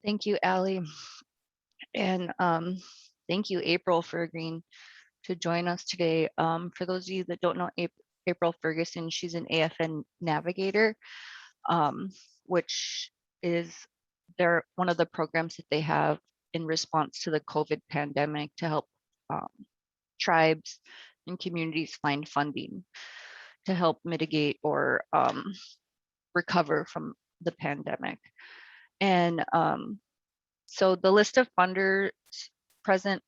Thank you, Allie. And thank you, April, for agreeing to join us today. For those of you that don't know April Ferguson, she's an AFN navigator, um, which is one of the programs that they have in response to the COVID pandemic to help um, tribes and communities find funding to help mitigate or recover from the pandemic. And so the list of funders present,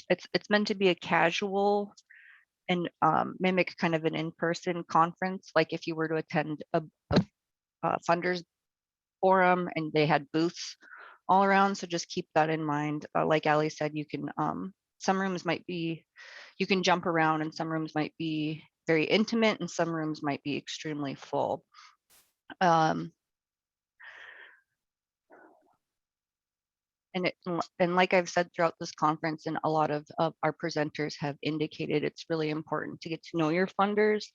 it's meant to be a casual and mimic kind of an in-person conference, like if you were to attend a funders forum and they had booths all around. So just keep that in mind. Like Ali said, you can some rooms might be, you can jump around, and some rooms might be very intimate, and some rooms might be extremely full. And like I've said throughout this conference, and a lot of our presenters have indicated, it's really important to get to know your funders.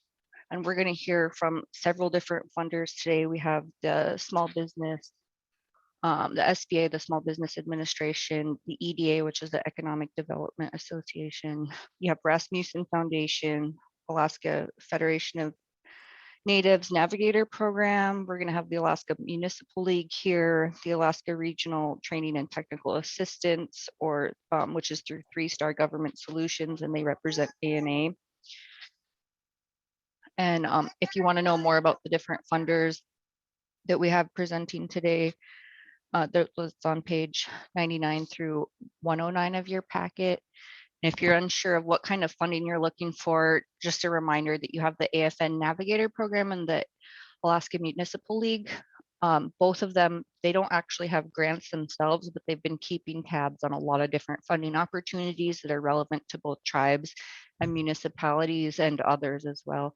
And we're going to hear from several different funders today. We have the small business, the SBA, the Small Business Administration, the EDA, which is the Economic Development Association. You have Rasmussen Foundation, Alaska Federation of Natives Navigator Program. We're going to have the Alaska Municipal League here, the Alaska Regional Training and Technical Assistance, or which is through 3-Star Government Solutions, and they represent BBNA. And if you want to know more about the different funders that we have presenting today, that was on page 99 through 109 of your packet. And if you're unsure of what kind of funding you're looking for, just a reminder that you have the AFN Navigator Program and the Alaska Municipal League. Both of them, they don't actually have grants themselves, but they've been keeping tabs on a lot of different funding opportunities that are relevant to both tribes and municipalities and others as well.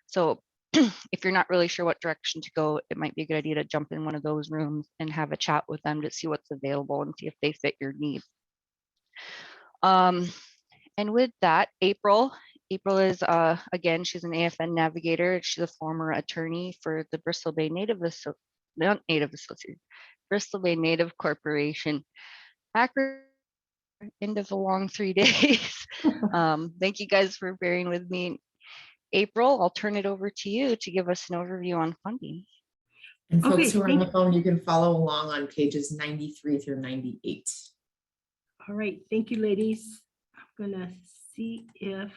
So if you're not really sure what direction to go, it might be a good idea to jump in one of those rooms and have a chat with them to see what's available and see if they fit your needs. And with that, April is, again, she's an AFN navigator. She's a former attorney for the Bristol Bay Bristol Bay Native Corporation. End of a long 3 days. Thank you guys for bearing with me. April, I'll turn it over to you to give us an overview on funding. And folks who are on the phone, you can follow along on pages 93 through 98. All right, thank you, ladies. I'm gonna see if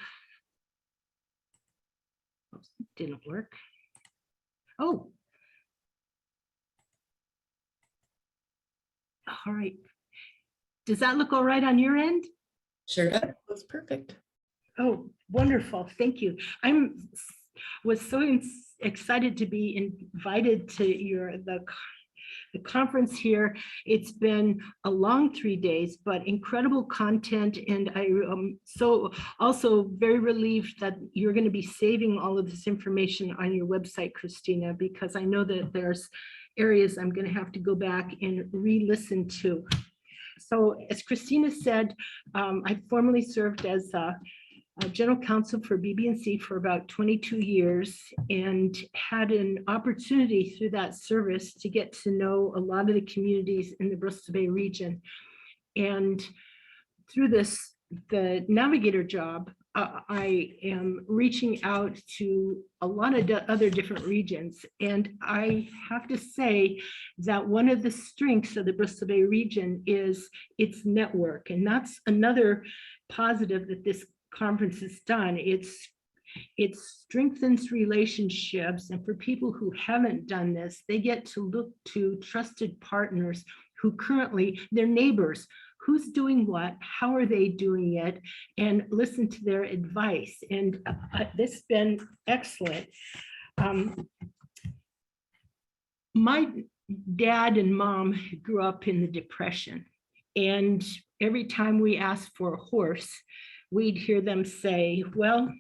it didn't work. Oh. All right. Does that look all right on your end? Sure does. Looks perfect. Oh, wonderful. Thank you. Was so excited to be invited to the conference here. It's been a long 3 days, but incredible content. And I am so also very relieved that you're going to be saving all of this information on your website, Christina, because I know that there's areas I'm going to have to go back and re-listen to. So as Christina said, I formerly served as a general counsel for BBNC for about 22 years and had an opportunity through that service to get to know a lot of the communities in the Bristol Bay region. And through the navigator job, I am reaching out to a lot of other different regions. And I have to say that one of the strengths of the Bristol Bay region is its network. And that's another positive that this conference has done. It strengthens relationships, and for people who haven't done this, they get to look to trusted partners who currently, their neighbors, who's doing what, how are they doing it, and listen to their advice. And this has been excellent. My dad and mom grew up in the Depression, and every time we asked for a horse, we'd hear them say, well,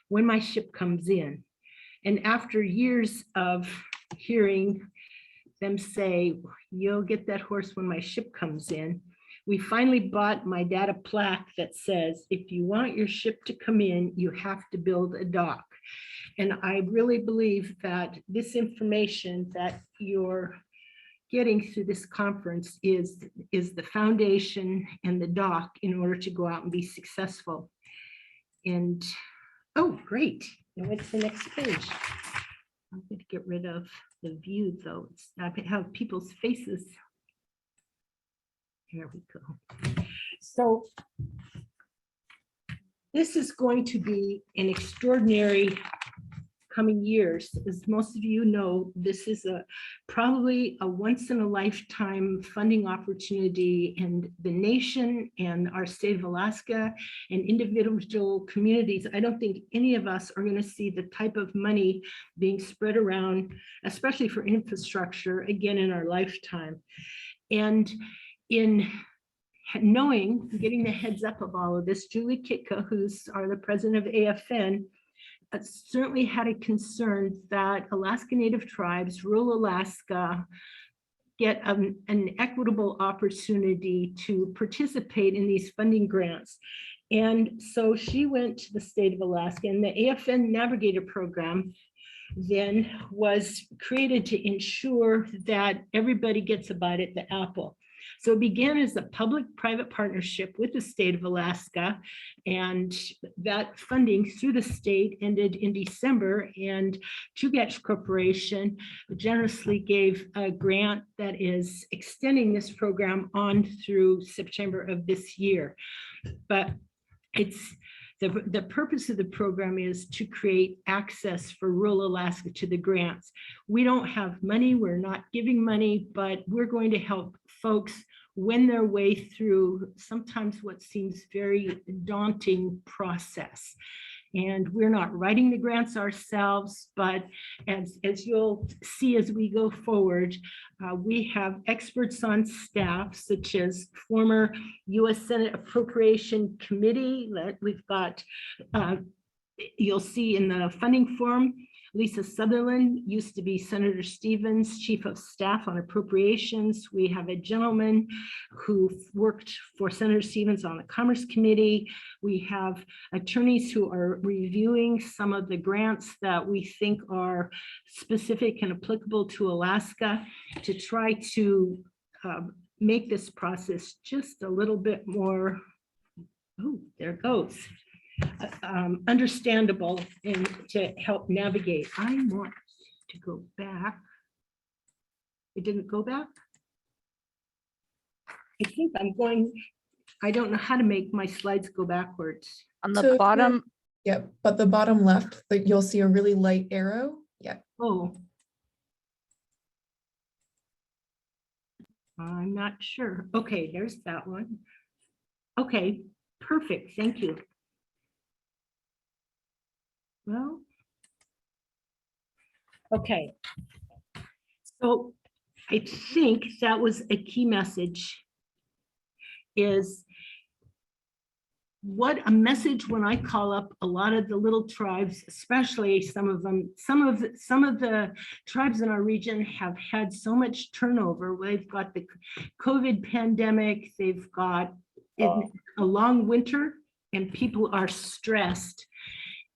when my ship comes in. And after years of hearing them say, you'll get that horse when my ship comes in, we finally bought my dad a plaque that says, if you want your ship to come in, you have to build a dock. And I really believe that this information that you're getting through this conference is the foundation and the dock in order to go out and be successful. And, oh, great. Now what's the next page? I'm going to get rid of the view though. I have people's faces. Here we go. So this is going to be an extraordinary coming years. As most of you know, this is probably a once in a lifetime funding opportunity, and the nation and our state of Alaska and individual communities, I don't think any of us are going to see the type of money being spread around, especially for infrastructure, again in our lifetime. And in knowing, getting the heads up of all of this, Julie Kitka, who's the president of AFN, certainly had a concern that Alaska Native tribes, rural Alaska, get an equitable opportunity to participate in these funding grants. And so she went to the state of Alaska, and the AFN Navigator program then was created to ensure that everybody gets a bite at the apple. So it began as a public-private partnership with the state of Alaska, and that funding through the state ended in December, and Chugach Corporation generously gave a grant that is extending this program on through September of this year. But it's the purpose of the program is to create access for rural Alaska to the grants. We don't have money, we're not giving money, but we're going to help folks win their way through sometimes what seems very daunting process. And we're not writing the grants ourselves, but as you'll see as we go forward, we have experts on staff, such as former U.S. Senate Appropriation Committee that we've got, you'll see in the funding form, Lisa Sutherland used to be Senator Stevens' chief of staff on appropriations. We have a gentleman who worked for Senator Stevens on the Commerce Committee. We have attorneys who are reviewing some of the grants that we think are specific and applicable to Alaska to try to make this process just a little bit more, oh, there it goes, understandable and to help navigate. I want to go back. It didn't go back. I think I'm going, I don't know how to make my slides go backwards. On the bottom. Yep, but the bottom left, you'll see a really light arrow. Yeah. Oh. I'm not sure. Okay, there's that one. Okay, perfect. Thank you. Well, okay. So I think that was a key message, is what a message when I call up a lot of the little tribes, especially some of them, some of the tribes in our region have had so much turnover. They've got the COVID pandemic, they've got a long winter, and people are stressed.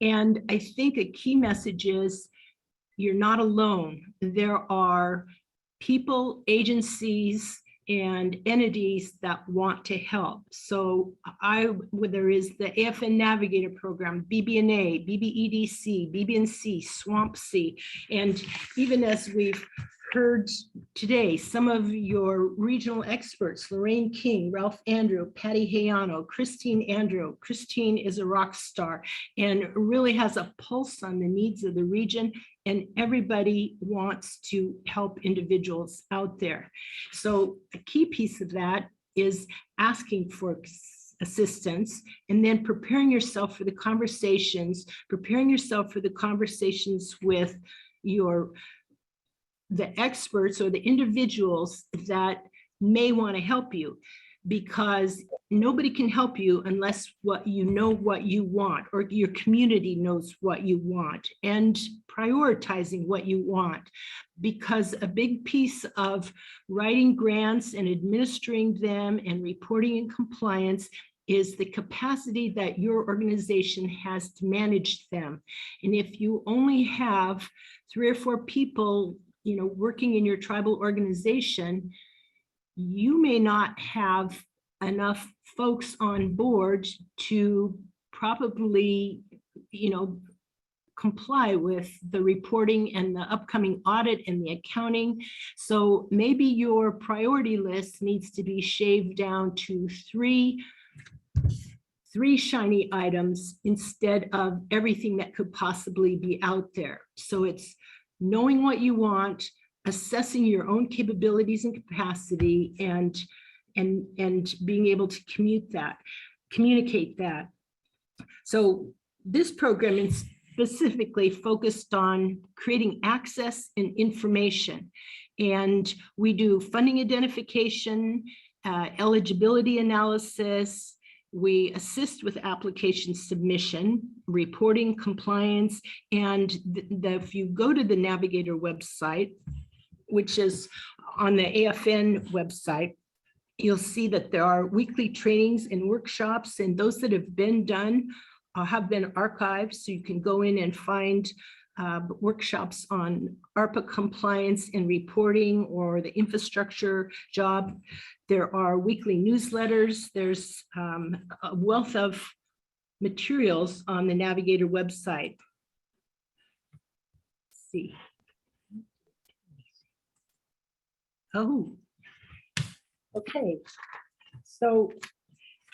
And I think a key message is you're not alone. There are people, agencies, and entities that want to help. So there is the AFN Navigator Program, BBNA, BBEDC, BBNC, SWAMP-C, and even as we've heard today, some of your regional experts, Lorraine King, Ralph Andrew, Patty Hayano, Christine Andrew. Christine is a rock star and really has a pulse on the needs of the region, and everybody wants to help individuals out there. So a key piece of that is asking for assistance and then preparing yourself for the conversations, with the experts or the individuals that may want to help you, because nobody can help you unless what you want, or your community knows what you want, and prioritizing what you want. Because a big piece of writing grants and administering them and reporting in compliance is the capacity that your organization has to manage them. And if you only have 3 or 4 people working in your tribal organization, you may not have enough folks on board to probably, comply with the reporting and the upcoming audit and the accounting. So maybe your priority list needs to be shaved down to three shiny items instead of everything that could possibly be out there. So it's knowing what you want, assessing your own capabilities and capacity, and being able to communicate that. So this program is specifically focused on creating access and information. And we do funding identification, eligibility analysis. We assist with application submission, reporting, compliance, and if you go to the Navigator website, which is on the AFN website, you'll see that there are weekly trainings and workshops, and those that have been done have been archived, so you can go in and find workshops on ARPA compliance and reporting or the infrastructure job. There are weekly newsletters. There's a wealth of materials on the Navigator website. Let's see. Oh, okay. So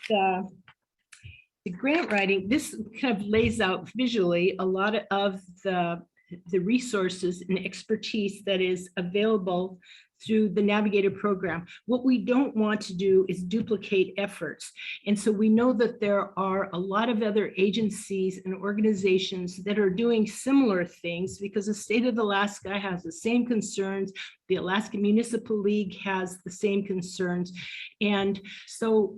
the grant writing, this kind of lays out visually a lot of the resources and expertise that is available through the Navigator program. What we don't want to do is duplicate efforts. And so we know that there are a lot of other agencies and organizations that are doing similar things, because the state of Alaska has the same concerns. The Alaska Municipal League has the same concerns. And so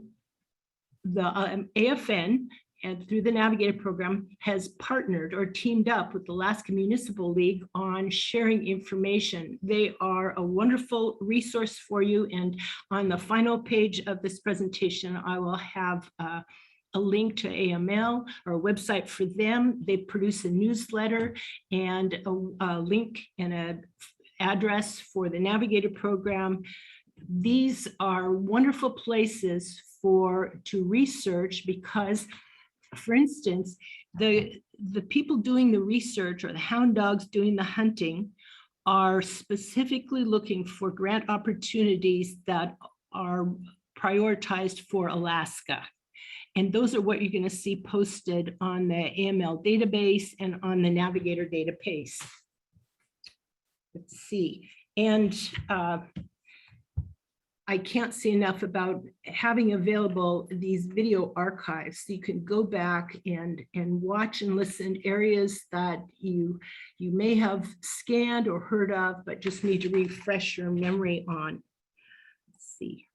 the AFN, and through the Navigator program, has partnered or teamed up with the Alaska Municipal League on sharing information. They are a wonderful resource for you. And on the final page of this presentation, I will have a link to AML or a website for them. They produce a newsletter and a link and an address for the Navigator program. These are wonderful places to research, because, for instance, the people doing the research or the hound dogs doing the hunting are specifically looking for grant opportunities that are prioritized for Alaska. And those are what you're going to see posted on the AML database and on the Navigator database. Let's see. And I can't say enough about having available these video archives, so you can go back and watch and listen to areas that you may have scanned or heard of, but just need to refresh your memory on. Let's see.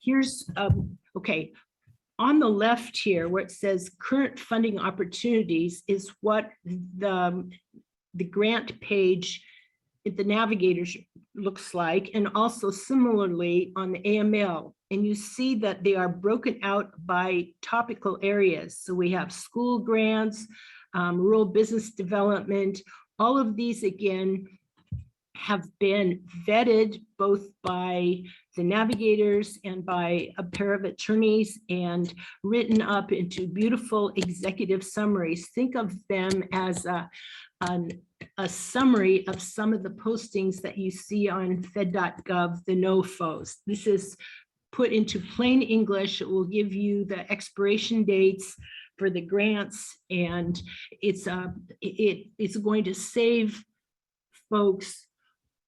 Here's, okay, on the left here where it says current funding opportunities is what the grant page at the Navigators looks like, and also similarly on the AML. And you see that they are broken out by topical areas. So we have school grants, rural business development. All of these, again, have been vetted both by the Navigators and by a pair of attorneys and written up into beautiful executive summaries. Think of them as a summary of some of the postings that you see on fed.gov, the NOFOs. This is put into plain English. It will give you the expiration dates for the grants, and it's going to save folks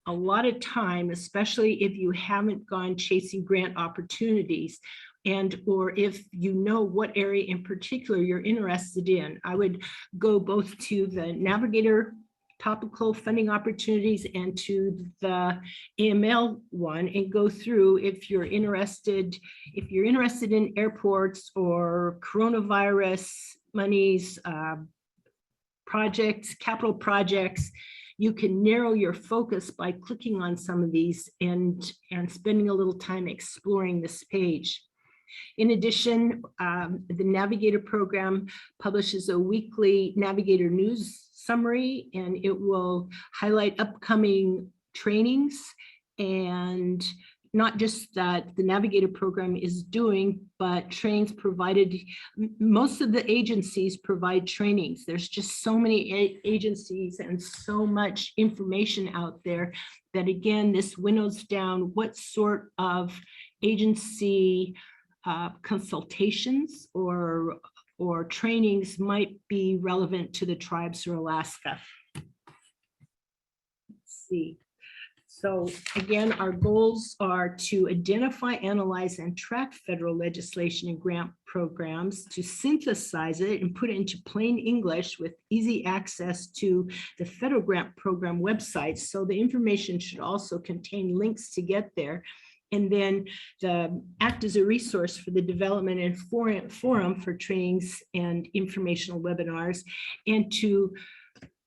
a lot of time, especially if you haven't gone chasing grant opportunities, and or if you know what area in particular you're interested in. I would go both to the Navigator topical funding opportunities and to the AML one and go through if you're interested in airports or coronavirus monies, projects, capital projects. You can narrow your focus by clicking on some of these and spending a little time exploring this page. In addition, the Navigator program publishes a weekly Navigator news summary, and it will highlight upcoming trainings, and not just that the Navigator program is doing, but trainings provided. Most of the agencies provide trainings. There's just so many agencies and so much information out there that, again, this winnows down what sort of agency consultations or trainings might be relevant to the tribes through Alaska. Let's see. So again, our goals are to identify, analyze, and track federal legislation and grant programs, to synthesize it and put it into plain English with easy access to the federal grant program websites. So the information should also contain links to get there. And then act as a resource for the development and forum for trainings and informational webinars, and to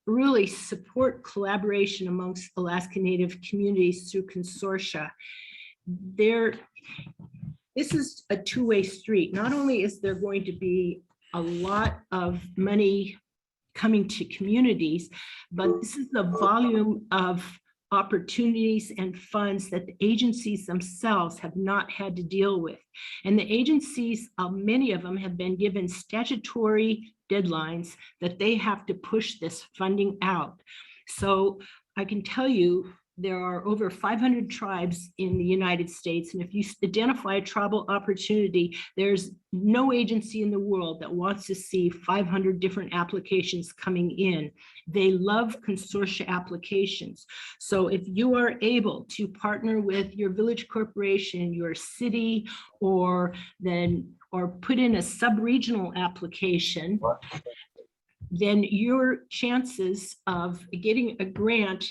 really support collaboration amongst Alaska Native communities through consortia. This is a two-way street. Not only is there going to be a lot of money coming to communities, but this is the volume of opportunities and funds that the agencies themselves have not had to deal with. And the agencies, many of them have been given statutory deadlines that they have to push this funding out. So I can tell you there are over 500 tribes in the United States. And if you identify a tribal opportunity, there's no agency in the world that wants to see 500 different applications coming in. They love consortia applications. So if you are able to partner with your village corporation, your city, or put in a sub-regional application, then your chances of getting a grant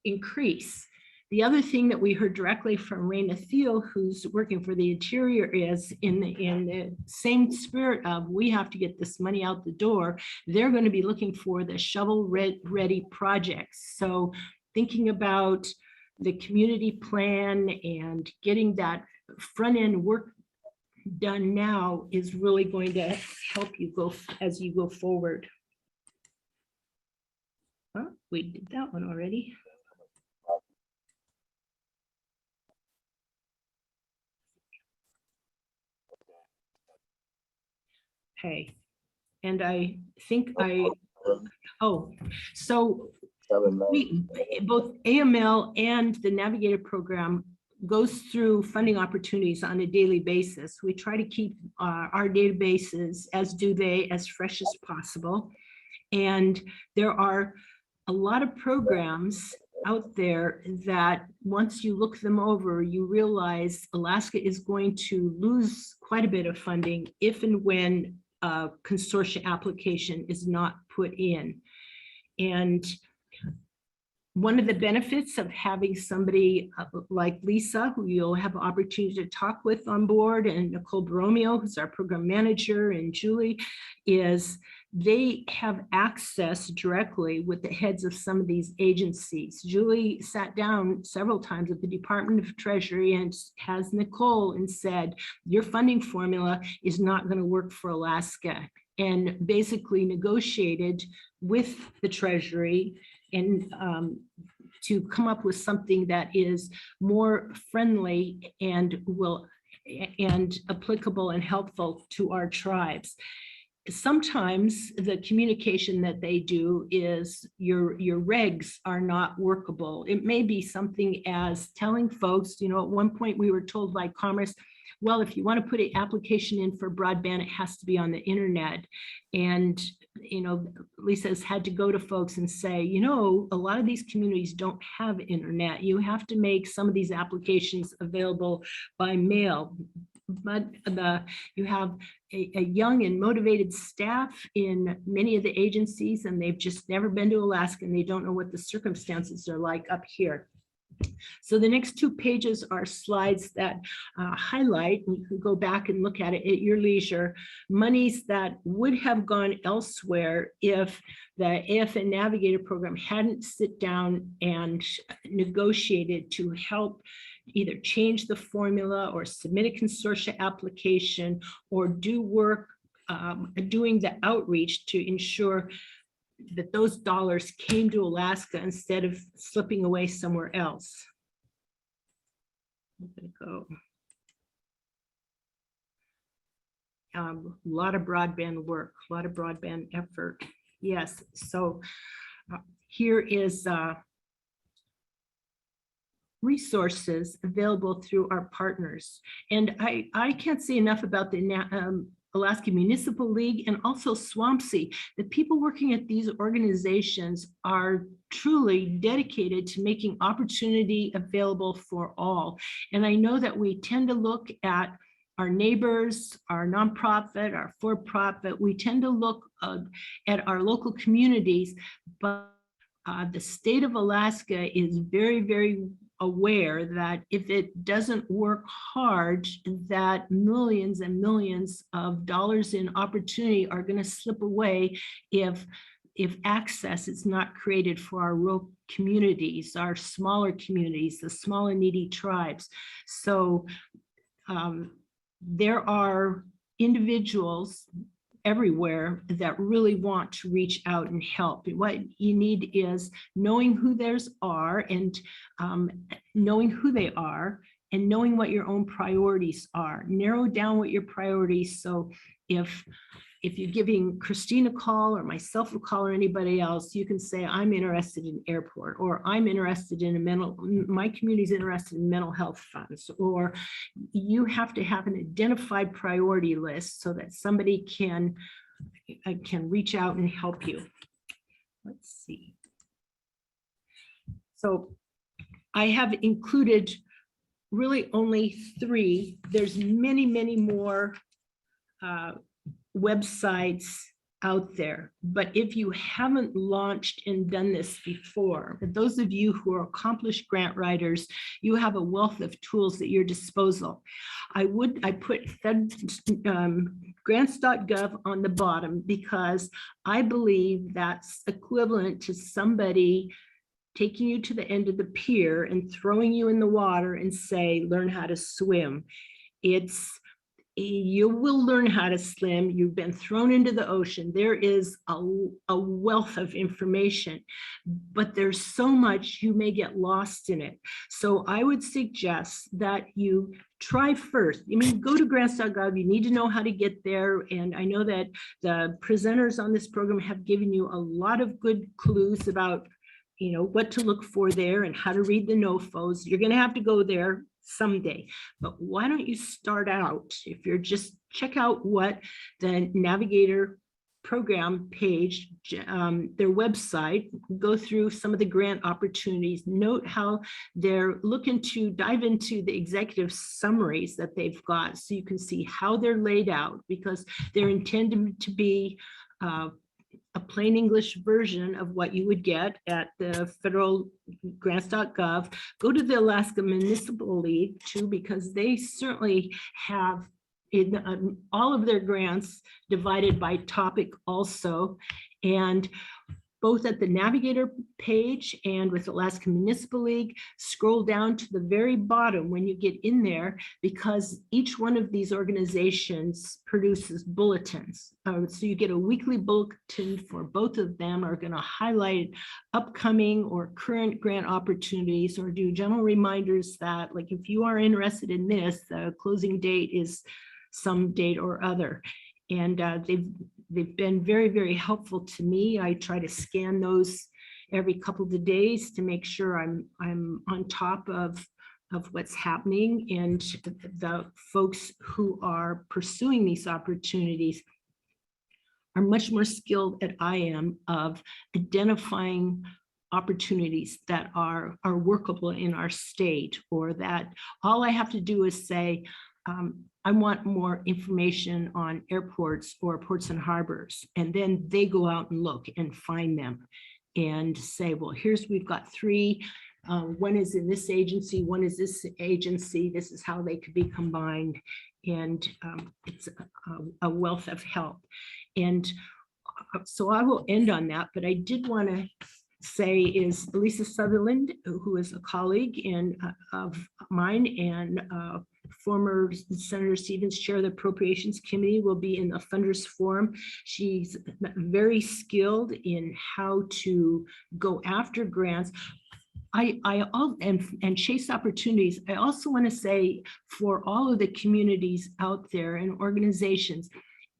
increase. The other thing that we heard directly from Raina Thiel, who's working for the Interior, is in the same spirit of we have to get this money out the door. They're going to be looking for the shovel-ready projects. So thinking about the community plan and getting that front-end work done now is really going to help you go as you go forward. Oh, we did that one already. Okay, and I think so both AML and the Navigator program goes through funding opportunities on a daily basis. We try to keep our databases, as do they, as fresh as possible. And there are a lot of programs out there that once you look them over, you realize Alaska is going to lose quite a bit of funding if and when a consortia application is not put in. And one of the benefits of having somebody like Lisa, who you'll have an opportunity to talk with on board, and Nicole Borromeo, who's our program manager, and Julie, is they have access directly with the heads of some of these agencies. Julie sat down several times with the Department of Treasury and has Nicole and said, your funding formula is not going to work for Alaska, and basically negotiated with the Treasury and to come up with something that is more friendly and applicable and helpful to our tribes. Sometimes the communication that they do is your regs are not workable. It may be something as telling folks, at one point we were told by Commerce, well, if you want to put an application in for broadband, it has to be on the internet. And, Lisa's had to go to folks and say, a lot of these communities don't have internet. You have to make some of these applications available by mail. But you have a young and motivated staff in many of the agencies, and they've just never been to Alaska, and they don't know what the circumstances are like up here. So the next 2 pages are slides that highlight, and you can go back and look at it at your leisure, monies that would have gone elsewhere if the AFN Navigator program hadn't sit down and negotiated to help either change the formula or submit a consortia application or do work doing the outreach to ensure that those dollars came to Alaska instead of slipping away somewhere else. I'm gonna go. A lot of broadband work, a lot of broadband effort. Yes, so here is resources available through our partners. And I can't say enough about the Alaska Municipal League and also SWAMC. The people working at these organizations are truly dedicated to making opportunity available for all. And I know that we tend to look at our neighbors, our nonprofit, our for-profit, we tend to look at our local communities, but the state of Alaska is very, very aware that if it doesn't work hard, that millions and millions of dollars in opportunity are going to slip away if access is not created for our rural communities, our smaller communities, the small and needy tribes. So there are individuals everywhere that really want to reach out and help. What you need is knowing who theirs are and knowing who they are and knowing what your own priorities are. Narrow down what your priorities. So if you're giving Christine a call or myself a call or anybody else, you can say, I'm interested in airport, or I'm interested in my community's interested in mental health funds, or you have to have an identified priority list so that somebody can reach out and help you. Let's see. So I have included really only 3. There's many, many more websites out there. But if you haven't launched and done this before, for those of you who are accomplished grant writers, you have a wealth of tools at your disposal. I put grants.gov on the bottom because I believe that's equivalent to somebody taking you to the end of the pier and throwing you in the water and say, learn how to swim. You will learn how to swim. You've been thrown into the ocean. There is a wealth of information, but there's so much you may get lost in it. So I would suggest that you try first. I mean, go to grants.gov. You need to know how to get there. And I know that the presenters on this program have given you a lot of good clues about what to look for there and how to read the NOFOs. You're going to have to go there someday, but why don't you start out? If you're just check out what the Navigator program page, their website, go through some of the grant opportunities, note how they're looking to dive into the executive summaries that they've got so you can see how they're laid out, because they're intended to be a plain English version of what you would get at the federal grants.gov. Go to the Alaska Municipal League too, because they certainly have all of their grants divided by topic also. And both at the Navigator page and with Alaska Municipal League, scroll down to the very bottom when you get in there, because each one of these organizations produces bulletins. So you get a weekly bulletin for both of them, are going to highlight upcoming or current grant opportunities, or do general reminders that, like, if you are interested in this, the closing date is some date or other. And they've been very, very helpful to me. I try to scan those every couple of days to make sure I'm on top of what's happening. And the folks who are pursuing these opportunities are much more skilled than I am of identifying opportunities that are workable in our state, or that all I have to do is say, I want more information on airports or ports and harbors. And then they go out and look and find them and say, well, we've got 3. One is in this agency, one is this agency. This is how they could be combined. And it's a wealth of help. And so I will end on that, but I did want to say is Lisa Sutherland, who is a colleague of mine and former Senator Stevens, chair of the Appropriations Committee, will be in the funders forum. She's very skilled in how to go after grants. And chase opportunities. I also want to say for all of the communities out there and organizations,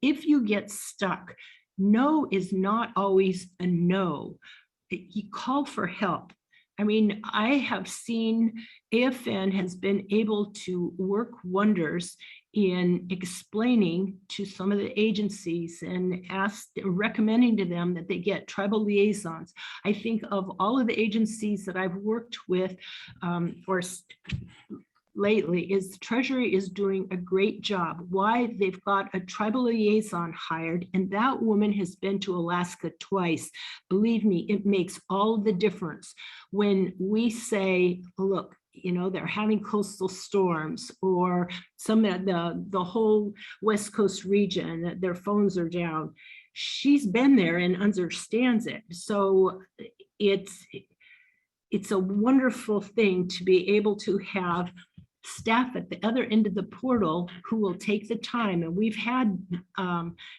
if you get stuck, no is not always a no. You call for help. I mean, I have seen AFN has been able to work wonders in explaining to some of the agencies and recommending to them that they get tribal liaisons. I think of all of the agencies that I've worked with lately is the Treasury is doing a great job. Why? They've got a tribal liaison hired, and that woman has been to Alaska twice. Believe me, it makes all the difference when we say, look, you know, they're having coastal storms, or some of the whole West Coast region, their phones are down. She's been there and understands it. So it's a wonderful thing to be able to have staff at the other end of the portal who will take the time. And we've had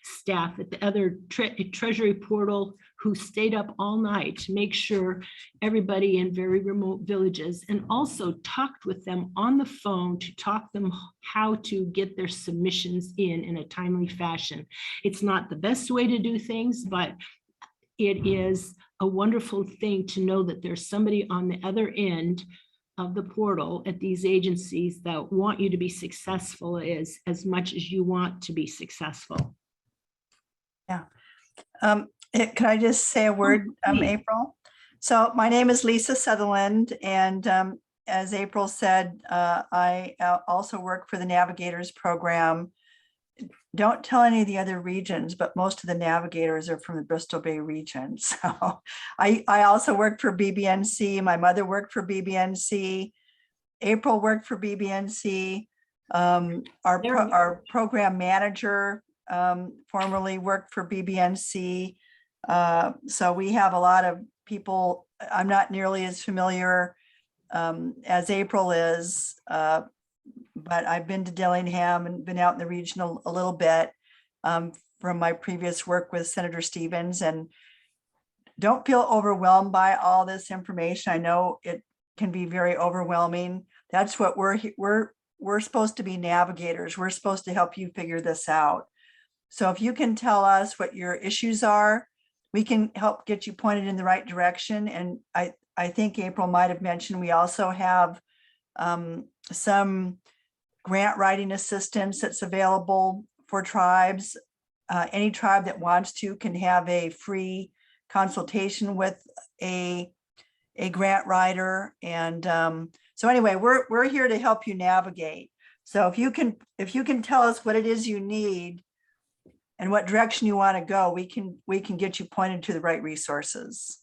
staff at the other Treasury portal who stayed up all night to make sure everybody in very remote villages, and also talked with them on the phone to talk them how to get their submissions in a timely fashion. It's not the best way to do things, but it is a wonderful thing to know that there's somebody on the other end of the portal at these agencies that want you to be successful as much as you want to be successful. Yeah. Could I just say a word, April? So my name is Lisa Sutherland, and as April said, I also work for the Navigators program. Don't tell any of the other regions, but most of the navigators are from the Bristol Bay region. So I also work for BBNC. My mother worked for BBNC. April worked for BBNC. Our program manager formerly worked for BBNC. So we have a lot of people. I'm not nearly as familiar as April is, but I've been to Dillingham and been out in the region a little bit from my previous work with Senator Stevens. And don't feel overwhelmed by all this information. I know it can be very overwhelming. That's what we're supposed to be navigators. We're supposed to help you figure this out. So if you can tell us what your issues are, we can help get you pointed in the right direction. And I think April might have mentioned we also have some grant writing assistance that's available for tribes. Any tribe that wants to can have a free consultation with a grant writer. And so anyway, we're here to help you navigate. So if you can tell us what it is you need and what direction you want to go, we can get you pointed to the right resources.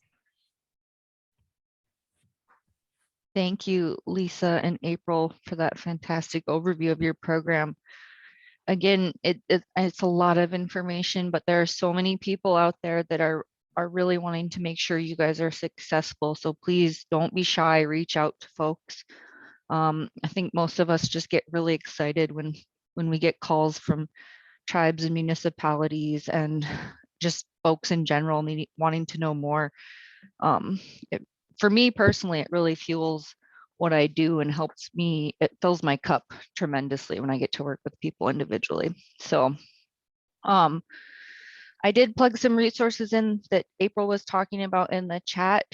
Thank you, Lisa and April, for that fantastic overview of your program. Again, it's a lot of information, but there are so many people out there that are really wanting to make sure you guys are successful. So please don't be shy, reach out to folks. I think most of us just get really excited when we get calls from tribes and municipalities and just folks in general wanting to know more. For me personally, it really fuels what I do and helps me. It fills my cup tremendously when I get to work with people individually. So I did plug some resources in that April was talking about in the chat.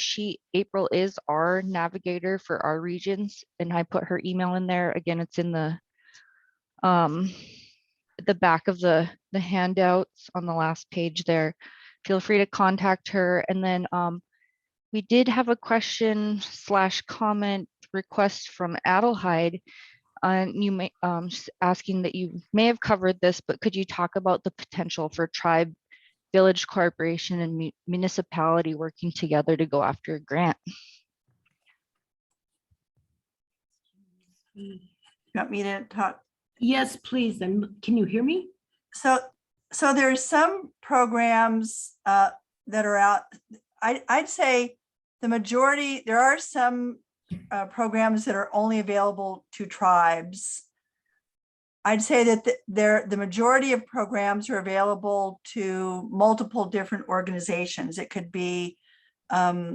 April is our navigator for our regions, and I put her email in there. Again, it's in the back of the handouts on the last page there. Feel free to contact her. And then we did have a question / comment request from Adelheid. You may asking that you may have covered this, but could you talk about the potential for tribe, village corporation, and municipality working together to go after a grant? You want me to talk? Yes, please. And can you hear me? So there's some programs that are out. I'd say the majority, there are some programs that are only available to tribes. I'd say that the majority of programs are available to multiple different organizations. It could be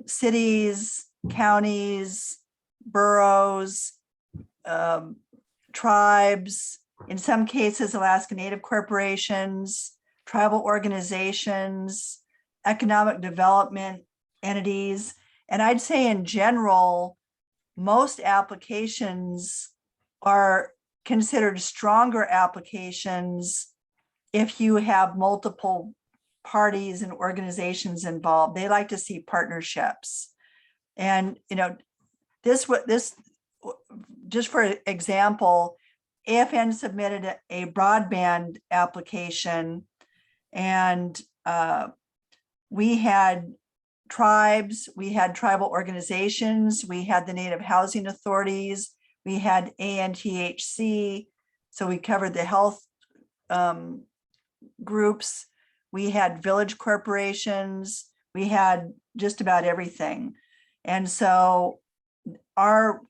cities, counties, boroughs, tribes, in some cases, Alaska Native corporations, tribal organizations, economic development entities. And I'd say in general, most applications are considered stronger applications if you have multiple parties and organizations involved. They like to see partnerships. And, this just for example, AFN submitted a broadband application, and we had tribes, we had tribal organizations, we had the Native Housing Authorities, we had ANTHC, so we covered the health groups, we had village corporations, we had just about everything. And so our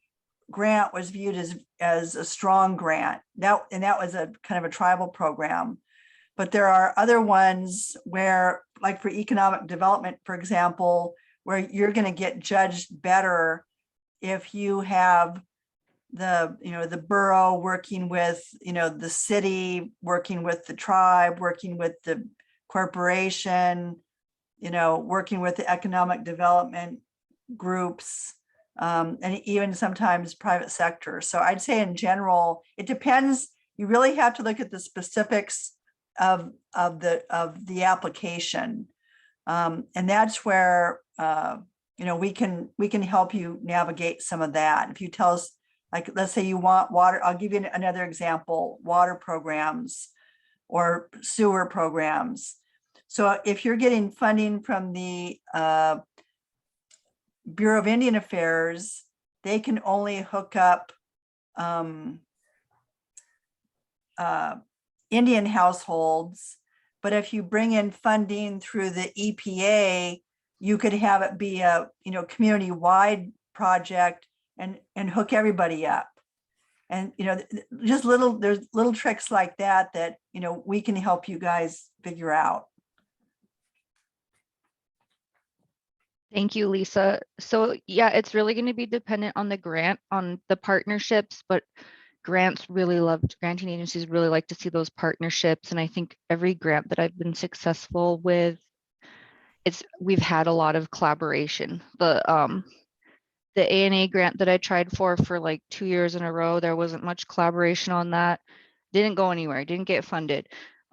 grant was viewed as a strong grant. That was a kind of a tribal program. But there are other ones where, like for economic development, for example, where you're going to get judged better if you have the borough working with, the city, working with the tribe, working with the corporation, working with the economic development groups, and even sometimes private sector. So I'd say in general, it depends. You really have to look at the specifics of the application, and that's where we can help you navigate some of that. If you tell us, like, let's say you want water, I'll give you another example: water programs or sewer programs. So if you're getting funding from the Bureau of Indian Affairs, they can only hook up Indian households. But if you bring in funding through the EPA, you could have it be a community-wide project and hook everybody up. And there's little tricks like that we can help you guys figure out. Thank you, Lisa. So yeah, it's really going to be dependent on the grant, on the partnerships, but granting agencies really like to see those partnerships. And I think every grant that I've been successful with, we've had a lot of collaboration. The ANA grant that I tried for like 2 years in a row, there wasn't much collaboration on that. Didn't go anywhere, didn't get funded.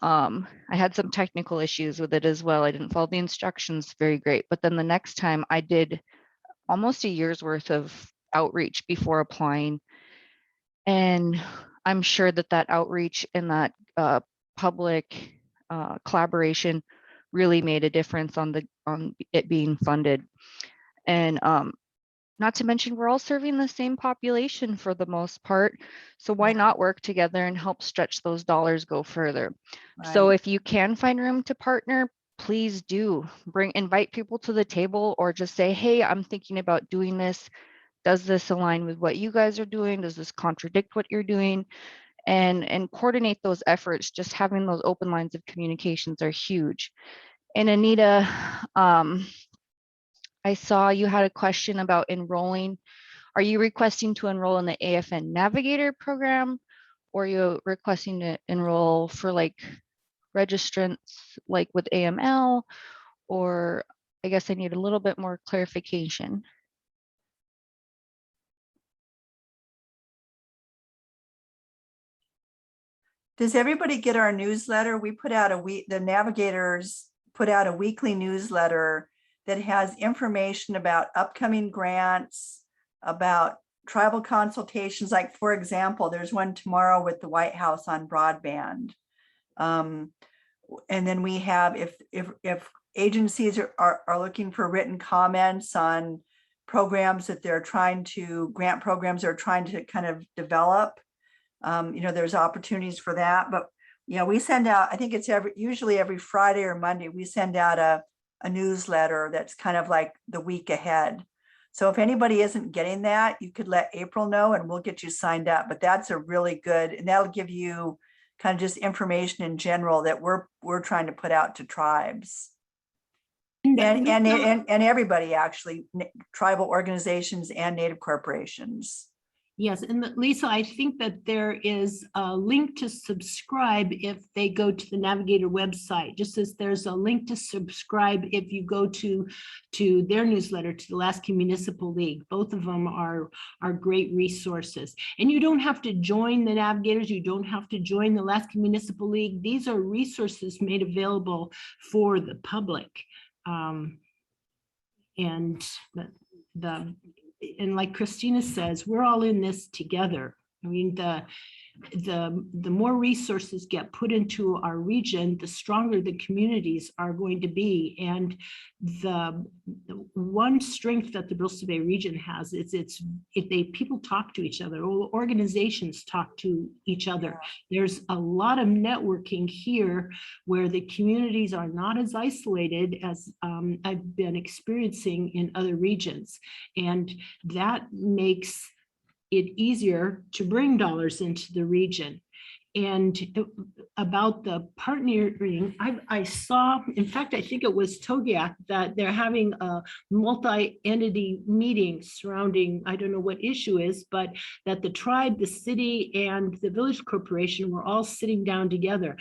I had some technical issues with it as well. I didn't follow the instructions very great. But then the next time I did almost a year's worth of outreach before applying. And I'm sure that outreach and that public collaboration really made a difference on it being funded. And not to mention, we're all serving the same population for the most part. So why not work together and help stretch those dollars go further? Right. So if you can find room to partner, please do. Invite people to the table, or just say, hey, I'm thinking about doing this. Does this align with what you guys are doing? Does this contradict what you're doing? And coordinate those efforts. Just having those open lines of communications are huge. And Anita, I saw you had a question about enrolling. Are you requesting to enroll in the AFN Navigator program, or are you requesting to enroll for like registrants, like with AML? Or I guess I need a little bit more clarification. Does everybody get our newsletter? We put out the Navigators put out a weekly newsletter that has information about upcoming grants, about tribal consultations. Like, for example, there's one tomorrow with the White House on broadband. And then we have, if agencies are looking for written comments on programs that grant programs they're trying to kind of develop, there's opportunities for that. But we send out, I think it's usually every Friday or Monday, we send out a newsletter that's kind of like the week ahead. So if anybody isn't getting that, you could let April know and we'll get you signed up. But that's a really good, and that'll give you kind of just information in general that we're trying to put out to tribes. And everybody actually, tribal organizations and native corporations. Yes, and Lisa, I think that there is a link to subscribe if they go to the Navigator website, just as there's a link to subscribe if you go to their newsletter, to the Alaska Municipal League. Both of them are great resources. And you don't have to join the Navigators, you don't have to join the Alaska Municipal League. These are resources made available for the public. And like Christina says, we're all in this together. I mean, the more resources get put into our region, the stronger the communities are going to be. And the one strength that the Bristol Bay region has is people talk to each other, organizations talk to each other. There's a lot of networking here where the communities are not as isolated as I've been experiencing in other regions. And that makes it easier to bring dollars into the region. And about the partnering, I saw, in fact, I think it was Togiak, that they're having a multi-entity meeting surrounding, I don't know what issue is, but that the tribe, the city, and the village corporation were all sitting down together.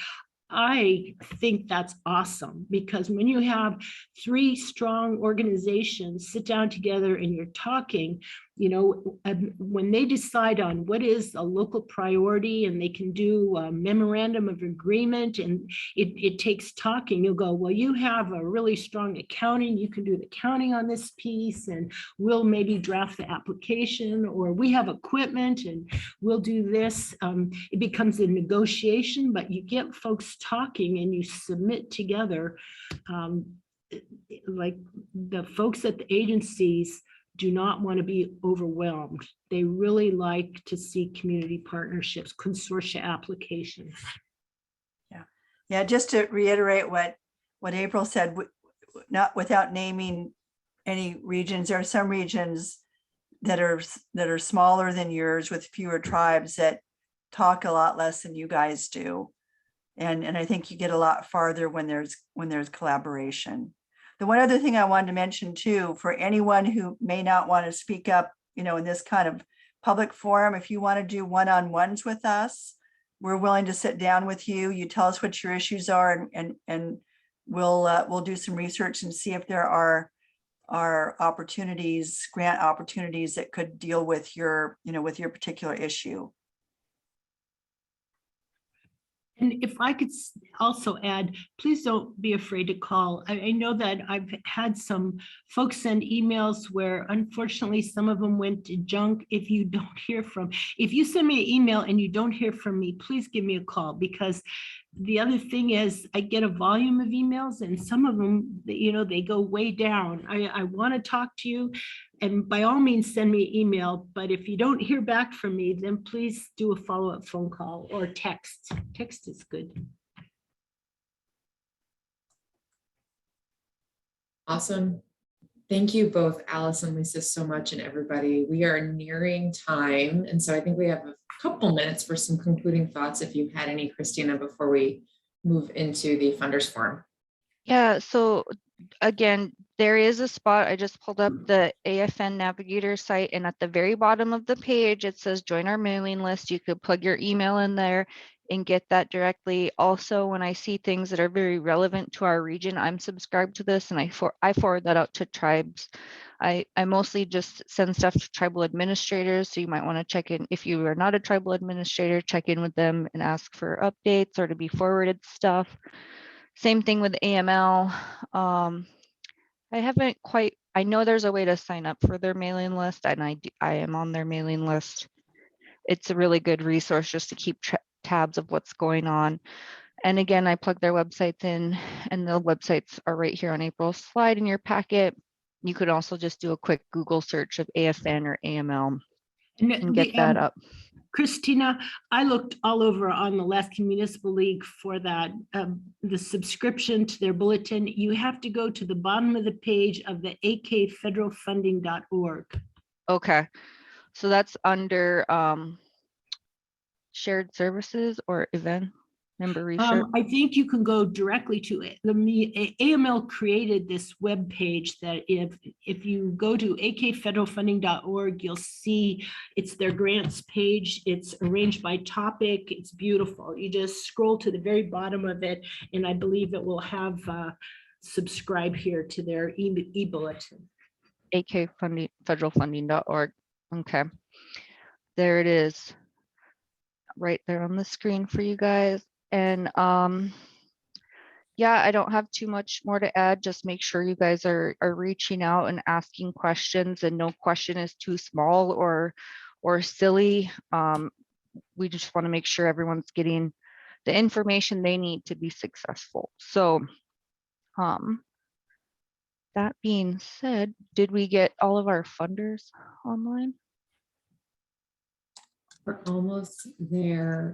I think that's awesome, because when you have three strong organizations sit down together and you're talking, you know, when they decide on what is a local priority and they can do a memorandum of agreement, and it takes talking, you'll go, well, you have a really strong accounting, you can do the accounting on this piece, and we'll maybe draft the application, or we have equipment and we'll do this. It becomes a negotiation, but you get folks talking and you submit together. Like the folks at the agencies do not want to be overwhelmed. They really like to see community partnerships, consortia applications. Yeah, just to reiterate what April said, not without naming any regions, there are some regions that are smaller than yours with fewer tribes that talk a lot less than you guys do. And I think you get a lot farther when there's collaboration. The one other thing I wanted to mention too, for anyone who may not want to speak up, you know, in this kind of public forum, if you want to do one-on-ones with us, we're willing to sit down with you. You tell us what your issues are, and we'll do some research and see if there are opportunities, grant opportunities that could deal with your, you know, with your particular issue. And if I could also add, please don't be afraid to call. I know that I've had some folks send emails where unfortunately some of them went to junk. If you send me an email and you don't hear from me, please give me a call, because the other thing is I get a volume of emails and some of them, you know, they go way down. I want to talk to you, and by all means send me an email, but if you don't hear back from me, then please do a follow-up phone call or text. Text is good. Awesome. Thank you both, Alice and Lisa, so much, and everybody. We are nearing time, and so I think we have a couple minutes for some concluding thoughts, if you had any, Christina, before we move into the funders forum. Yeah, so again, there is a spot. I just pulled up the AFN Navigator site, and at the very bottom of the page, it says join our mailing list. You could plug your email in there and get that directly. Also, when I see things that are very relevant to our region, I'm subscribed to this, and I forward that out to tribes. I mostly just send stuff to tribal administrators, so you might want to check in. If you are not a tribal administrator, check in with them and ask for updates or to be forwarded stuff. Same thing with AML. I know there's a way to sign up for their mailing list, and I am on their mailing list. It's a really good resource just to keep tabs of what's going on. And again, I plug their websites in, and the websites are right here on April's slide in your packet. You could also just do a quick Google search of AFN or AML and get that up. Christina, I looked all over on the Alaskan Municipal League for that, the subscription to their bulletin. You have to go to the bottom of the page of the akfederalfunding.org. Okay, so that's under shared services or event member research. I think you can go directly to it. AML created this web page that if you go to akfederalfunding.org, you'll see it's their grants page. It's arranged by topic. It's beautiful. You just scroll to the very bottom of it, and I believe it will have subscribe here to their e-bulletin. akfederalfunding.org. Okay, there it is, right there on the screen for you guys. And yeah, I don't have too much more to add. Just make sure you guys are reaching out and asking questions, and no question is too small or silly. We just want to make sure everyone's getting the information they need to be successful. So that being said, did we get all of our funders online? We're almost there.